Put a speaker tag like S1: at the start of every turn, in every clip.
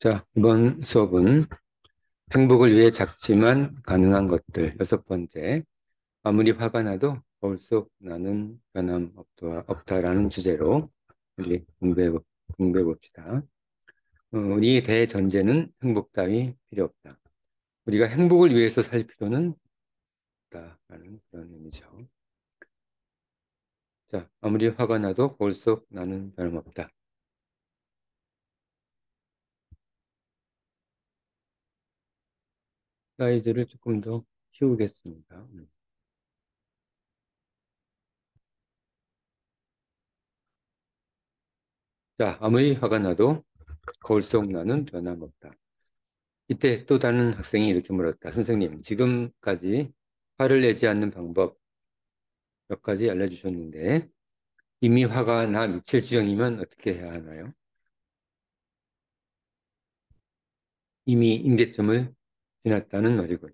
S1: 자, 이번 수업은 행복을 위해 작지만 가능한 것들 여섯 번째, 아무리 화가 나도 거울 속 나는 없다라는 주제로 우리 공부해 봅시다. 우리의 대전제는 행복 따위 필요 없다. 우리가 행복을 위해서 살 필요는 없다라는 그런 의미죠. 자, 아무리 화가 나도 거울 속 나는 변함없다. 사이즈를 조금 더 키우겠습니다. 자, 아무리 화가 나도 거울 속 나는 변함없다. 이때 또 다른 학생이 이렇게 물었다. 선생님, 지금까지 화를 내지 않는 방법 몇 가지 알려주셨는데 이미 화가 나 미칠 지경이면 어떻게 해야 하나요? 이미 임계점을 지났다는 말이군.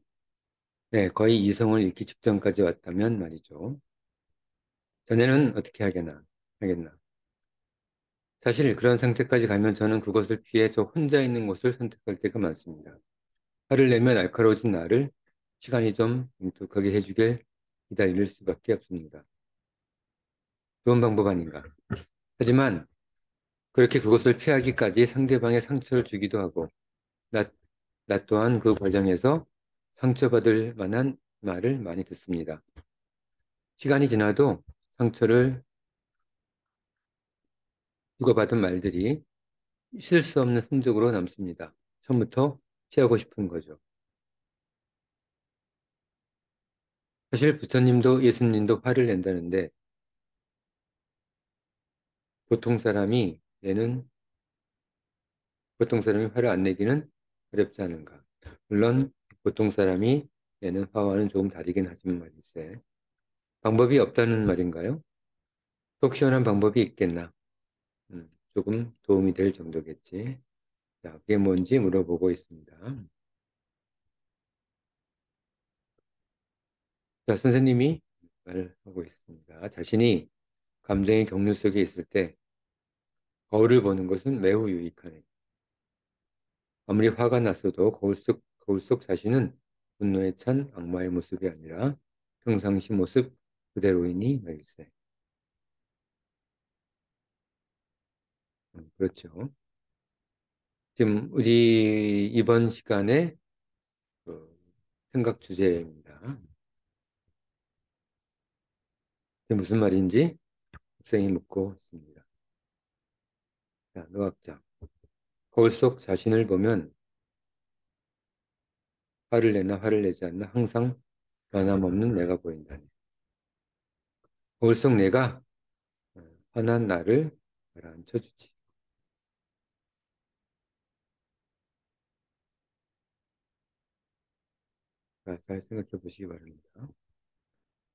S1: 네, 거의 이성을 잃기 직전까지 왔다면 말이죠. 자네는 어떻게 하겠나? 사실 그런 상태까지 가면 저는 그것을 피해 저 혼자 있는 곳을 선택할 때가 많습니다. 화를 내면 날카로워진 나를 시간이 좀 뭉툭하게 해주길 기다릴 수밖에 없습니다. 좋은 방법 아닌가? 하지만 그렇게 그것을 피하기까지 상대방의 상처를 주기도 하고 나, 나 또한 그 과정에서 상처받을 만한 말을 많이 듣습니다. 시간이 지나도 상처를 주고받은 말들이 씻을 수 없는 흔적으로 남습니다. 처음부터 피하고 싶은 거죠. 사실 부처님도 예수님도 화를 낸다는데 보통 사람이 내는 보통 사람이 화를 안 내기는 어렵지 않은가. 물론 보통 사람이 내는 화와는 조금 다르긴 하지만 말일세. 방법이 없다는 말인가요? 속 시원한 방법이 있겠나? 조금 도움이 될 정도겠지. 자, 그게 뭔지 물어보고 있습니다. 자, 선생님이 말하고 있습니다. 자신이 감정의 경륜 속에 있을 때 거울을 보는 것은 매우 유익하네. 아무리 화가 났어도 거울 속 자신은 분노에 찬 악마의 모습이 아니라 평상시 모습 그대로이니 말일세. 그렇죠. 지금 우리 이번 시간에 그 생각 주제입니다. 그게 무슨 말인지 학생이 묻고 있습니다. 자, 노학장. 거울 속 자신을 보면 화를 내나 화를 내지 않나 항상 변함없는 내가 보인다네. 거울 속 내가 화난 나를 가라앉혀주지. 자, 잘 생각해 보시기 바랍니다.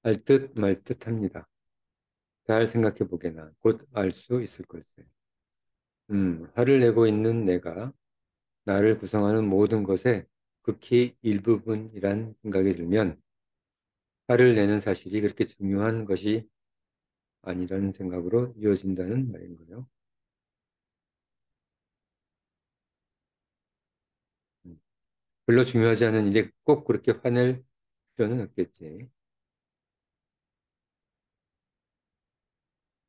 S1: 알 듯 말 듯합니다. 잘 생각해 보게나 곧 알 수 있을 걸세. 화를 내고 있는 내가 나를 구성하는 모든 것의 극히 일부분이란 생각이 들면 화를 내는 사실이 그렇게 중요한 것이 아니라는 생각으로 이어진다는 말인 거예요. 음, 별로 중요하지 않은 일에 꼭 그렇게 화낼 필요는 없겠지.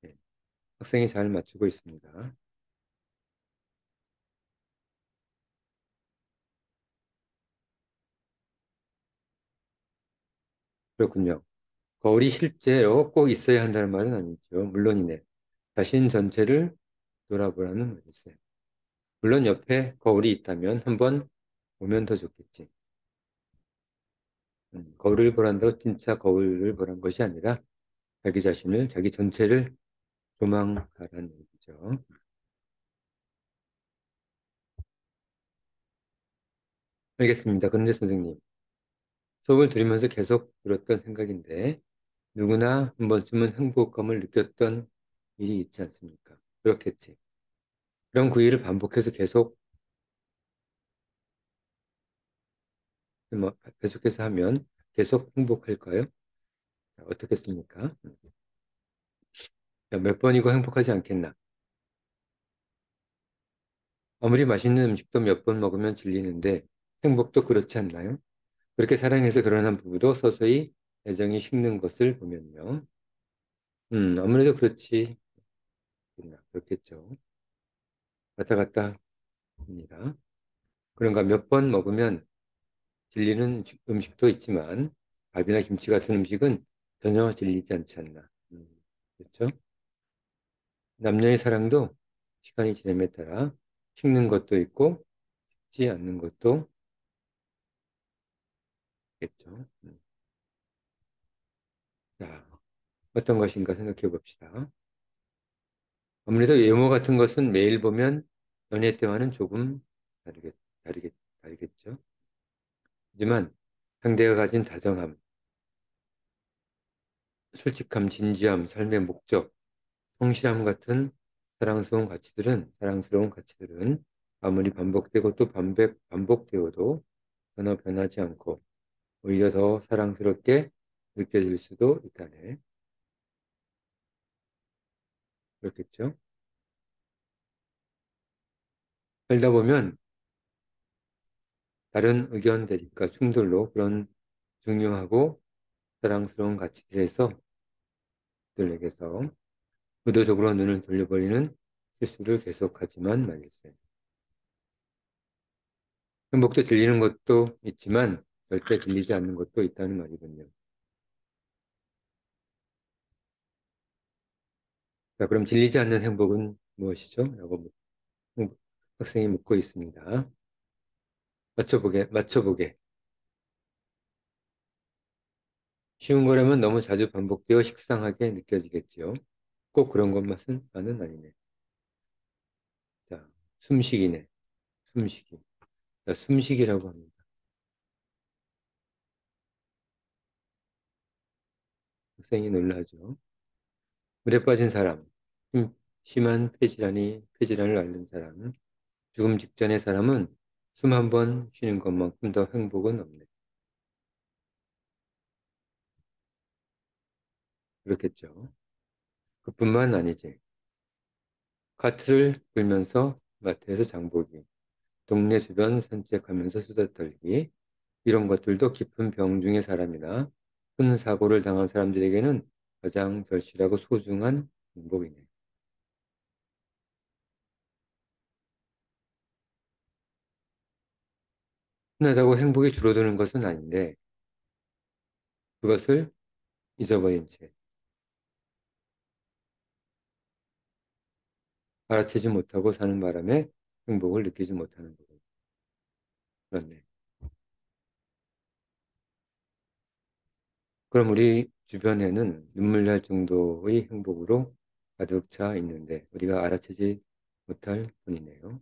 S1: 네, 학생이 잘 맞추고 있습니다. 그렇군요. 거울이 실제로 꼭 있어야 한다는 말은 아니죠. 물론이네. 자신 전체를 돌아보라는 말이 있어요. 물론 옆에 거울이 있다면 한번 보면 더 좋겠지. 거울을 보란다고 진짜 거울을 보란 것이 아니라 자기 자신을, 자기 전체를 조망하라는 얘기죠. 알겠습니다. 그런데 선생님, 수업을 들으면서 계속 들었던 생각인데 누구나 한 번쯤은 행복감을 느꼈던 일이 있지 않습니까? 그렇겠지. 그럼 그 일을 반복해서 계속해서 하면 계속 행복할까요? 자, 어떻겠습니까? 자, 몇 번이고 행복하지 않겠나? 아무리 맛있는 음식도 몇 번 먹으면 질리는데 행복도 그렇지 않나요? 그렇게 사랑해서 결혼한 부부도 서서히 애정이 식는 것을 보면요. 아무래도 그렇지. 그렇겠죠. 왔다 갔다 합니다. 그런가 몇 번 먹으면 질리는 음식도 있지만 밥이나 김치 같은 음식은 전혀 질리지 않지 않나. 그렇죠? 남녀의 사랑도 시간이 지남에 따라 식는 것도 있고 식지 않는 것도 있겠죠. 자, 어떤 것인가 생각해 봅시다. 아무래도 외모 같은 것은 매일 보면 연애 때와는 조금 다르겠, 다르겠죠. 하지만 상대가 가진 다정함, 솔직함, 진지함, 삶의 목적, 성실함 같은 사랑스러운 가치들은 아무리 반복되고 또 반복되어도 전혀 변하지 않고 오히려 더 사랑스럽게 느껴질 수도 있다네. 그렇겠죠? 살다 보면 다른 의견 대립과 충돌로 그런 중요하고 사랑스러운 가치들에서 들에게서 의도적으로 눈을 돌려버리는 실수를 계속하지만 말일세. 행복도 질리는 것도 있지만 절대 질리지 않는 것도 있다는 말이군요. 자, 그럼 질리지 않는 행복은 무엇이죠? 라고 학생이 묻고 있습니다. 맞춰보게. 쉬운 거라면 너무 자주 반복되어 식상하게 느껴지겠지요. 꼭 그런 것만은 아니네. 자, 숨쉬기네. 숨쉬기. 자, 숨쉬기라고 합니다. 학생이 놀라죠. 물에 빠진 사람, 심한 폐질환을 앓는 사람, 죽음 직전의 사람은 숨 한 번 쉬는 것만큼 더 행복은 없네. 그렇겠죠. 그뿐만 아니지. 카트를 끌면서 마트에서 장보기, 동네 주변 산책하면서 수다 떨기, 이런 것들도 깊은 병 중의 사람이나 큰 사고를 당한 사람들에게는 가장 절실하고 소중한 행복이네. 흔하다고 행복이 줄어드는 것은 아닌데 그것을 잊어버린 채 알아채지 못하고 사는 바람에 행복을 느끼지 못하는 거고. 그렇네. 그럼 우리 주변에는 눈물 날 정도의 행복으로 가득 차 있는데 우리가 알아채지 못할 뿐이네요.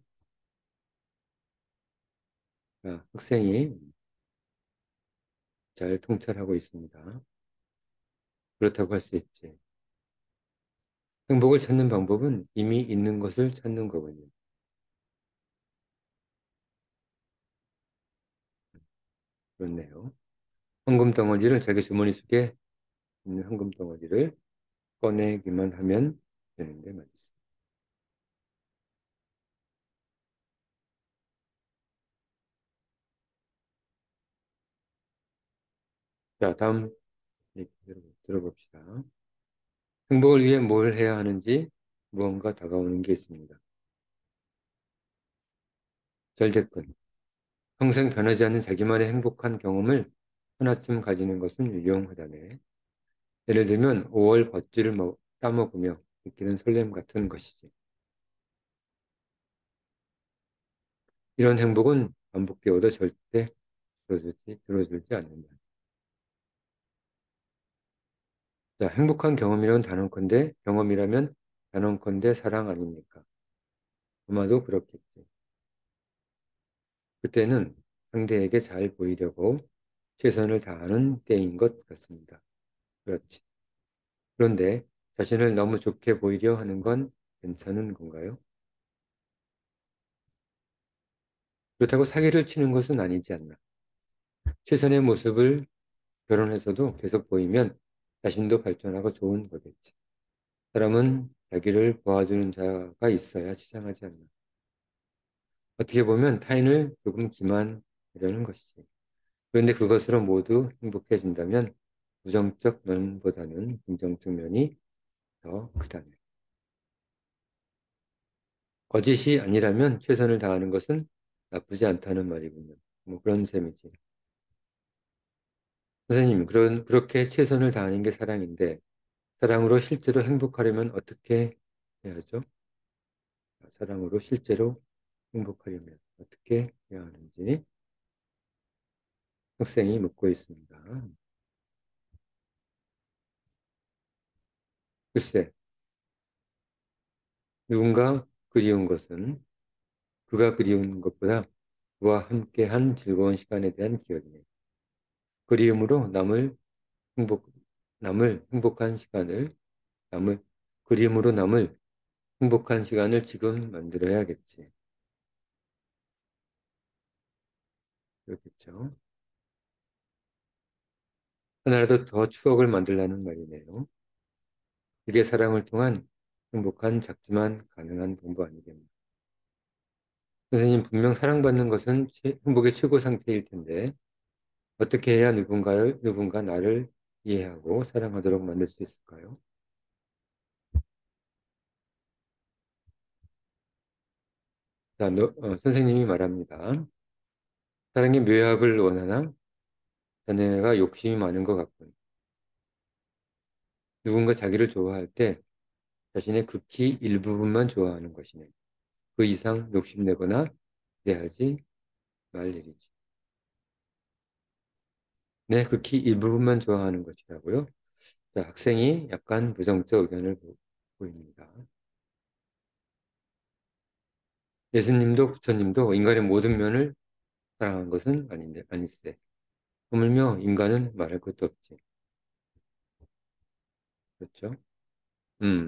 S1: 자, 학생이 잘 통찰하고 있습니다. 그렇다고 할 수 있지. 행복을 찾는 방법은 이미 있는 것을 찾는 거군요. 그렇네요. 황금 덩어리를 자기 주머니 속에 있는 황금 덩어리를 꺼내기만 하면 되는데 말이죠. 자, 다음 얘기 들어봅시다. 행복을 위해 뭘 해야 하는지 무언가 다가오는 게 있습니다. 잘 됐군. 평생 변하지 않는 자기만의 행복한 경험을 하나쯤 가지는 것은 유용하다네. 예를 들면 5월 벚지를 따먹으며 느끼는 설렘 같은 것이지. 이런 행복은 반복되어도 절대 들어주지 않는다. 자, 행복한 경험이라면 단언컨대 사랑 아닙니까? 아마도 그렇겠지. 그때는 상대에게 잘 보이려고 최선을 다하는 때인 것 같습니다. 그렇지. 그런데 자신을 너무 좋게 보이려 하는 건 괜찮은 건가요? 그렇다고 사기를 치는 것은 아니지 않나. 최선의 모습을 결혼해서도 계속 보이면 자신도 발전하고 좋은 거겠지. 사람은 자기를 도와주는 자가 있어야 치장하지 않나. 어떻게 보면 타인을 조금 기만하려는 것이지. 그런데 그것으로 모두 행복해진다면 부정적 면보다는 긍정적 면이 더 크다네. 거짓이 아니라면 최선을 다하는 것은 나쁘지 않다는 말이군요. 뭐 그런 셈이지. 선생님, 그렇게 최선을 다하는 게 사랑인데, 사랑으로 실제로 행복하려면 어떻게 해야죠? 사랑으로 실제로 행복하려면 어떻게 해야 하는지 학생이 묻고 있습니다. 글쎄, 누군가 그리운 것은 그가 그리운 것보다 그와 함께한 즐거운 시간에 대한 기억이네. 그리움으로 행복, 남을 행복한 시간을, 남을, 그리움으로 남을 행복한 시간을 지금 만들어야겠지. 그렇겠죠. 하나라도 더 추억을 만들라는 말이네요. 그게 사랑을 통한 행복한 작지만 가능한 방법 아니겠나. 선생님, 분명 사랑받는 것은 행복의 최고 상태일 텐데, 어떻게 해야 누군가 나를 이해하고 사랑하도록 만들 수 있을까요? 자, 선생님이 말합니다. 사랑의 묘약을 원하나? 자네가 욕심이 많은 것 같군. 누군가 자기를 좋아할 때 자신의 극히 일부분만 좋아하는 것이네. 그 이상 욕심내거나 기대하지 말 일이지. 네, 극히 일부분만 좋아하는 것이라고요. 자, 학생이 약간 부정적 의견을 보입니다. 예수님도 부처님도 인간의 모든 면을 사랑한 것은 아니세. 하물며 인간은 말할 것도 없지. 그렇죠?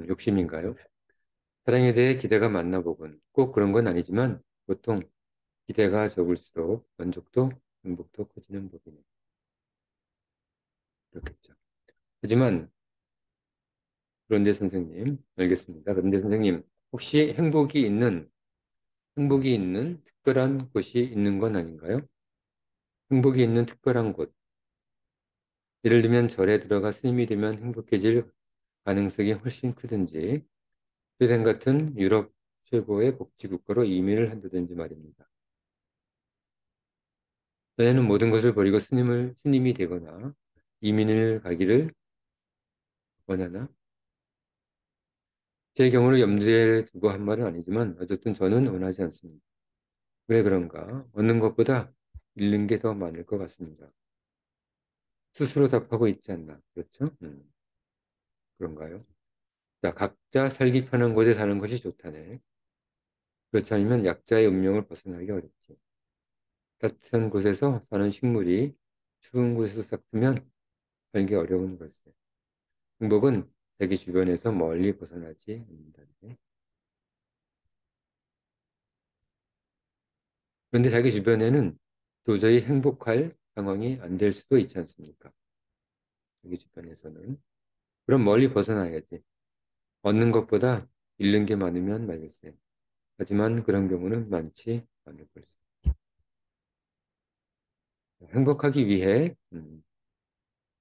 S1: 욕심인가요? 사랑에 대해 기대가 많나 보군. 꼭 그런 건 아니지만 보통 기대가 적을수록 만족도, 행복도 커지는 법이네. 그렇겠죠. 하지만 그런데 선생님, 알겠습니다. 그런데 선생님, 혹시 행복이 있는 특별한 곳이 있는 건 아닌가요? 행복이 있는 특별한 곳. 예를 들면 절에 들어가 스님이 되면 행복해질 가능성이 훨씬 크든지, 스웨덴 같은 유럽 최고의 복지국가로 이민을 한다든지 말입니다. 자네는 모든 것을 버리고 스님이 되거나 이민을 가기를 원하나? 제 경우를 염두에 두고 한 말은 아니지만 어쨌든 저는 원하지 않습니다. 왜 그런가? 얻는 것보다 잃는 게 더 많을 것 같습니다. 스스로 답하고 있지 않나? 그렇죠? 그런가요? 자, 각자 살기 편한 곳에 사는 것이 좋다네. 그렇지 않으면 약자의 운명을 벗어나기 어렵지. 따뜻한 곳에서 사는 식물이 추운 곳에서 싹트면 살기 어려운 걸세. 행복은 자기 주변에서 멀리 벗어나지 않는다네. 그런데 자기 주변에는 도저히 행복할 상황이 안 될 수도 있지 않습니까? 자기 주변에서는. 그럼 멀리 벗어나야지. 얻는 것보다 잃는 게 많으면 말겠어요. 하지만 그런 경우는 많지 않을 걸세. 행복하기 위해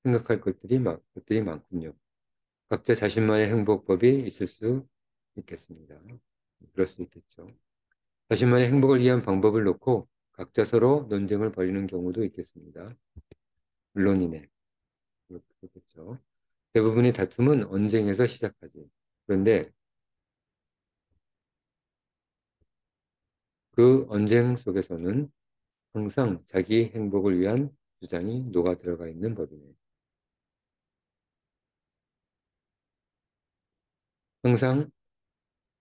S1: 생각할 것들이 많군요. 각자 자신만의 행복법이 있을 수 있겠습니다. 그럴 수 있겠죠. 자신만의 행복을 위한 방법을 놓고 각자 서로 논쟁을 벌이는 경우도 있겠습니다. 물론이네. 그렇겠죠. 대부분의 다툼은 언쟁에서 시작하지. 그런데 그 언쟁 속에서는 항상 자기 행복을 위한 주장이 녹아 들어가 있는 법이네. 항상,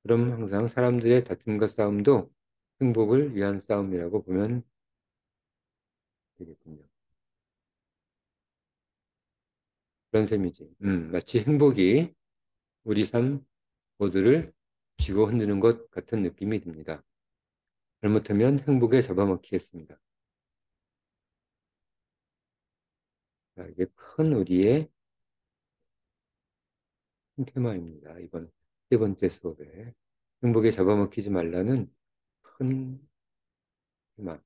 S1: 그럼 항상 사람들의 다툼과 싸움도 행복을 위한 싸움이라고 보면 되겠군요. 그런 셈이지. 마치 행복이 우리 삶 모두를 쥐고 흔드는 것 같은 느낌이 듭니다. 잘못하면 행복에 잡아먹히겠습니다. 자, 이게 큰 우리의 큰 테마입니다. 이번 세 번째 수업에 행복에 잡아먹히지 말라는 큰 희망.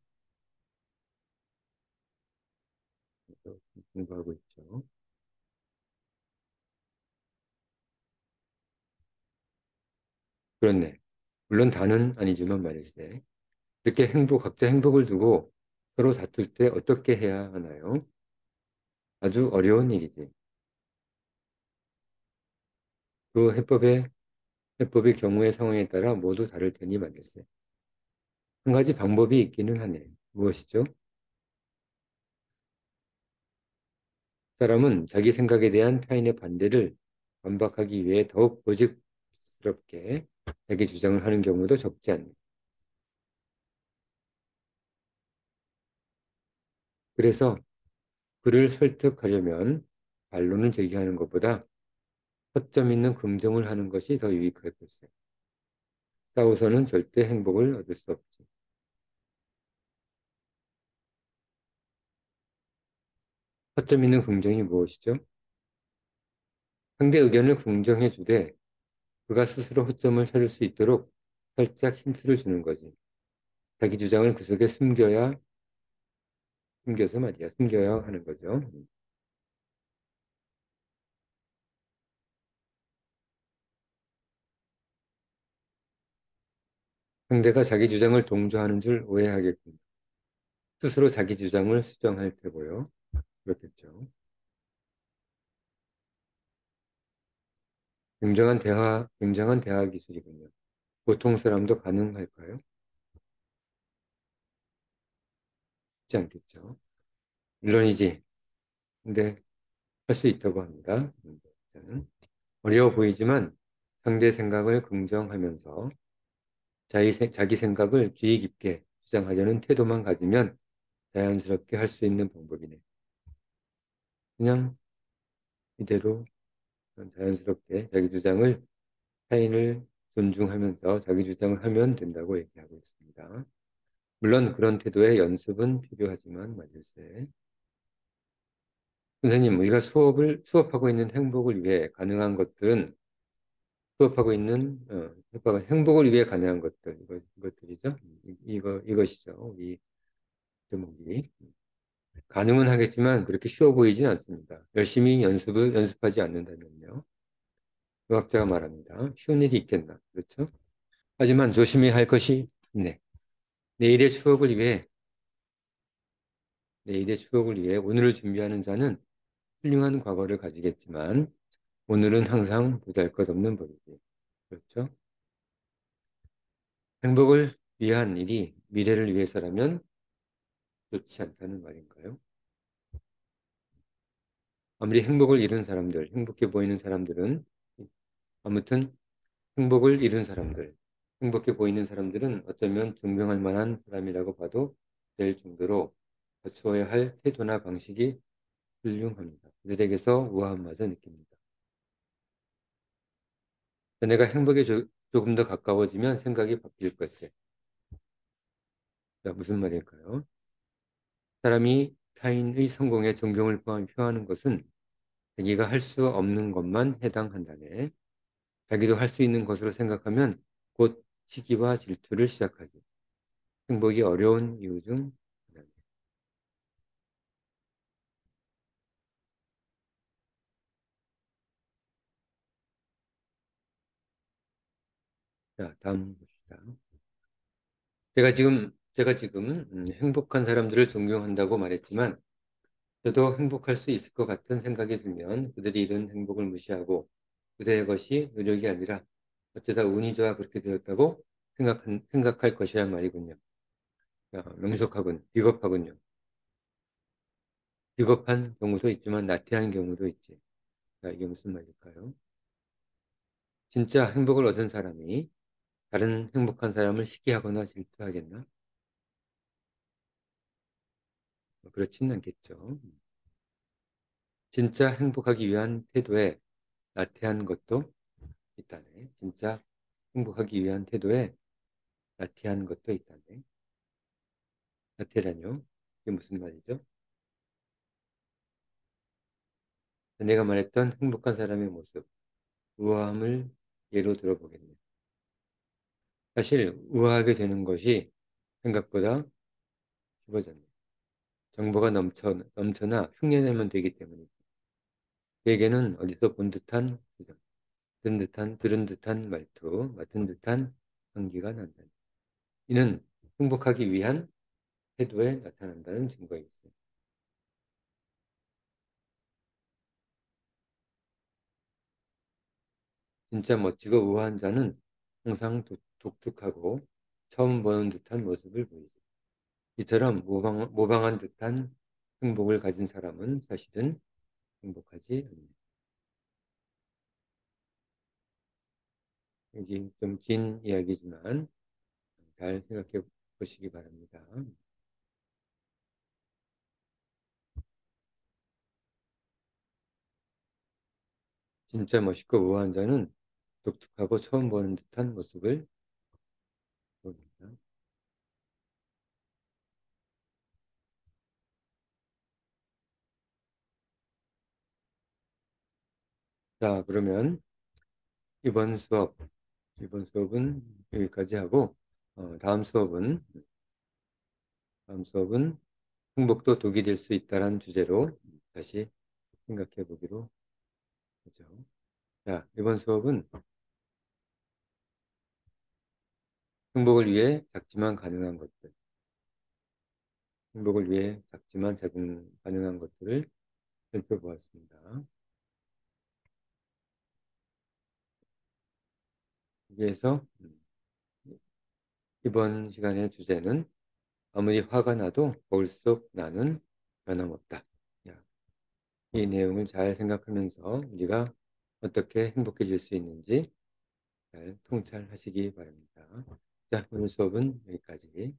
S1: 공부하고 있죠. 그렇네. 물론 다는 아니지만 말일세. 이렇게 각자 행복을 두고 서로 다툴 때 어떻게 해야 하나요? 아주 어려운 일이지. 그 해법의 경우의 상황에 따라 모두 다를 테니 말일세. 한 가지 방법이 있기는 하네. 무엇이죠? 사람은 자기 생각에 대한 타인의 반대를 반박하기 위해 더욱 고집스럽게 자기 주장을 하는 경우도 적지 않네. 그래서 그를 설득하려면 반론을 제기하는 것보다 허점 있는 긍정을 하는 것이 더 유익할 것세. 싸워서는 절대 행복을 얻을 수 없지. 허점 있는 긍정이 무엇이죠? 상대 의견을 긍정해 주되 그가 스스로 허점을 찾을 수 있도록 살짝 힌트를 주는 거지. 자기 주장을 그 속에 숨겨서 말이야. 숨겨야 하는 거죠. 상대가 자기 주장을 동조하는 줄 오해하겠군요. 스스로 자기 주장을 수정할 테고요. 그렇겠죠. 굉장한 대화 기술이군요. 보통 사람도 가능할까요? 쉽지 않겠죠. 물론이지. 근데 할 수 있다고 합니다. 일단은 어려워 보이지만 상대 생각을 긍정하면서 자기 생각을 주의 깊게 주장하려는 태도만 가지면 자연스럽게 할 수 있는 방법이네. 그냥 이대로 자연스럽게 자기 주장을 타인을 존중하면서 자기 주장을 하면 된다고 얘기하고 있습니다. 물론 그런 태도의 연습은 필요하지만 말일세. 선생님, 우리가 수업하고 있는 행복을 위해 가능한 것들은 수업하고 있는 행복을 위해 가능한 것들 이것들이죠. 이것이죠. 우리 제목이 가능은 하겠지만 그렇게 쉬워 보이진 않습니다. 열심히 연습하지 않는다면요. 의학자가 말합니다. 쉬운 일이 있겠나? 그렇죠? 하지만 조심해야 할 것이 있네. 내일의 추억을 위해 내일의 추억을 위해 오늘을 준비하는 자는 훌륭한 과거를 가지겠지만 오늘은 항상 보잘것없는 법이지. 그렇죠? 행복을 위한 일이 미래를 위해서라면 좋지 않다는 말인가요? 아무리 행복해 보이는 사람들은 아무튼 행복해 보이는 사람들은 어쩌면 존경할 만한 사람이라고 봐도 될 정도로 갖추어야 할 태도나 방식이 훌륭합니다. 그들에게서 우아한 맛을 느낍니다. 내가 행복에 조금 더 가까워지면 생각이 바뀔 것을. 자, 무슨 말일까요? 사람이 타인의 성공에 존경을 표하는 것은 자기가 할 수 없는 것만 해당한다네. 자기도 할 수 있는 것으로 생각하면 곧 시기와 질투를 시작하지. 행복이 어려운 이유 중 하나네. 자, 다음 봅시다. 제가 지금 행복한 사람들을 존경한다고 말했지만 저도 행복할 수 있을 것 같은 생각이 들면 그들이 이룬 행복을 무시하고 그들의 것이 노력이 아니라 어쩌다 운이 좋아 그렇게 되었다고 생각할 것이란 말이군요. 야, 비겁하군요. 비겁한 경우도 있지만 나태한 경우도 있지. 자, 이게 무슨 말일까요? 진짜 행복을 얻은 사람이 다른 행복한 사람을 시기하거나 질투하겠나? 그렇지는 않겠죠. 진짜 행복하기 위한 태도에 나태한 것도 있다네. 진짜 행복하기 위한 태도에 나태한 것도 있다네. 나태라뇨? 이게 무슨 말이죠? 내가 말했던 행복한 사람의 모습, 우아함을 예로 들어보겠네. 사실 우아하게 되는 것이 생각보다 집어졌네. 정보가 넘쳐나 흉내내면 되기 때문이죠. 대개는 어디서 본 듯한 표정, 들은 듯한 말투, 맡은 듯한 연기가 난다. 이는 행복하기 위한 태도에 나타난다는 증거가 있어요. 진짜 멋지고 우아한 자는 항상 독특하고 처음 보는 듯한 모습을 보이죠. 이처럼 모방한 듯한 행복을 가진 사람은 사실은 행복하지 않습니다. 여기 좀 긴 이야기지만 잘 생각해 보시기 바랍니다. 진짜 멋있고 우아한 자는 독특하고 처음 보는 듯한 모습을 보입니다. 자, 그러면 이번 수업, 이번 수업은 여기까지 하고, 다음 수업은 행복도 독이 될 수 있다는 주제로 다시 생각해 보기로 하죠. 자, 이번 수업은 행복을 위해 작지만 가능한 것들, 행복을 위해 작지만 가능한 것들을 살펴보았습니다. 여기에서 이번 시간의 주제는 아무리 화가 나도 거울 속 나는 변함없다. 야, 이 내용을 잘 생각하면서 우리가 어떻게 행복해질 수 있는지 잘 통찰하시기 바랍니다. 자, 오늘 수업은 여기까지.